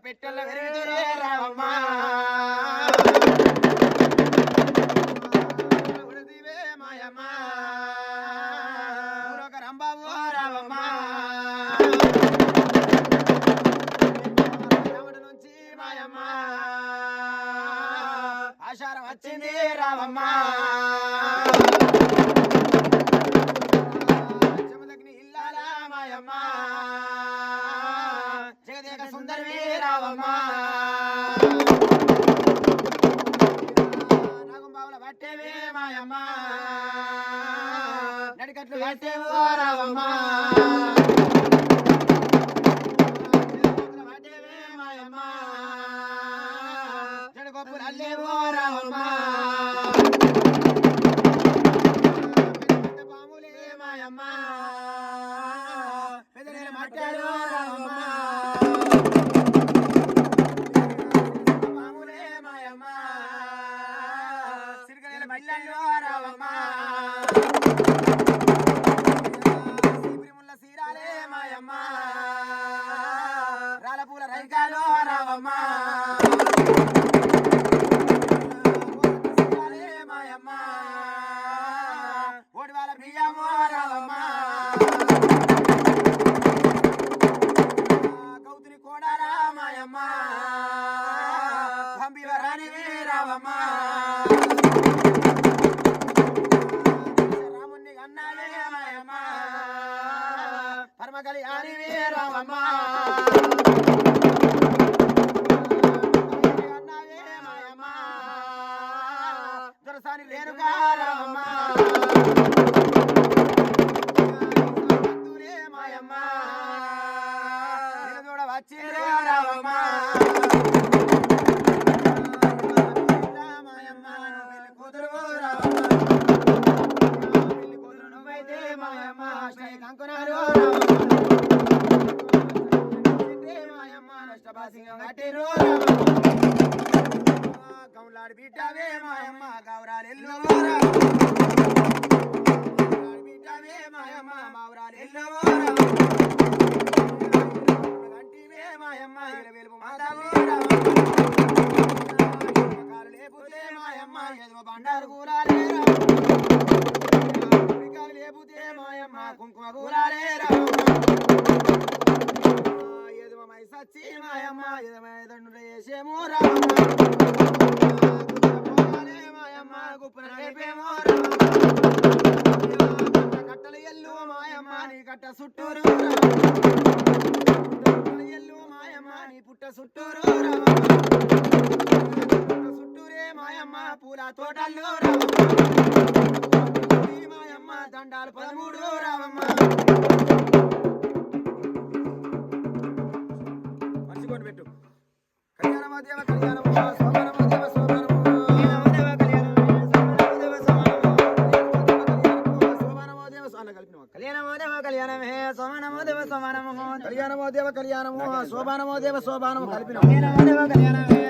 పెట్టెల వెరుగుతురే రావమ్మా ఉడదివే మాయమ్మా ఊరొక రంబాబు రావమ్మా రావణ నుంచి మాయమ్మా ఆషాఢం వచ్చింది రావమ్మా జమదగ్ని ఇల్లాల మాయమ్మా జగదేక సుందరమే రావమ్మా నాగంబావుల పట్టేవే మాయమ్మా నడికట్లు పట్టేవో రావమ్మా పట్టేవే మాయమ్మా జడగొప్పులు అల్లేవో రావమ్మా పాములే మాయమ్మా పెదనేల మట్టారు రావమ్మా పాములే మాయమ్మా సిరిగనేల మల్లెల్లో రావమ్మా సిరిముల్ల సీరాలే మాయమ్మా రాలపూల రైకాలో రావమ్మా సీరాలే మాయమ్మా ఓడివాల బియ్యమో రావమ్మా గౌతుని కోడారా మాయమ్మా పంపివరాని రావమ్మా రాముని అన్నాడే మాయమ్మా పరమకలి ఆరివే రావమ్మా అన్నాడే మాయమ్మా దొరసాని రేణుగా రావమ్మా మాయమ్మా చూడ వచ్చి రావమ్మా మాయమ్మా పెళ్లి కూతురు రావమ్మా పెళ్లి కూతురు నువ్వైతే మాయమ్మా కంకునారు మాయమ్మా నష్టపాసింగం కట్టిరు గౌలాడి బిడ్డవే మాయమ్మ గౌరాలు ఎల్లు బిడ్డవే మాయమ్మ మావురాలు ఎల్లు గంటివే మాయమ్మ వెలుపు మాతావు లేపుతే మాయమ్మ ఎదువ బండారు కూరాలే లేపుతే మాయమ్మ కుంకుమ కూరాలే ఎదువ మై సచ్చి మాయమ్మ ఎదమైదండు వేసేమో రామమ్మ మాయమ్మ గుప్పన రేపేమో కట్టలు ఎల్లు మాయమ్మ నీ కట్ట చుట్టూరు ఎల్లు మాయమ్మ నీ పుట్ట చుట్టూరు చుట్టూరే మాయమ్మ పూల తోటల్లో మాయమ్మ దండాలు 13 రావమ్మ మర్చిపోండి పెట్టు కళ్యాణమో దేవ కళ్యాణమో శోభనమో దేవ శోభనమో కళ్యాణమే సోమనమో దేవ సోమనమో కళ్యాణమో దేవ కళ్యాణమో శోభనమో దేవ శోభనమో కలిపిన కళ్యాణమో దేవ కళ్యాణమే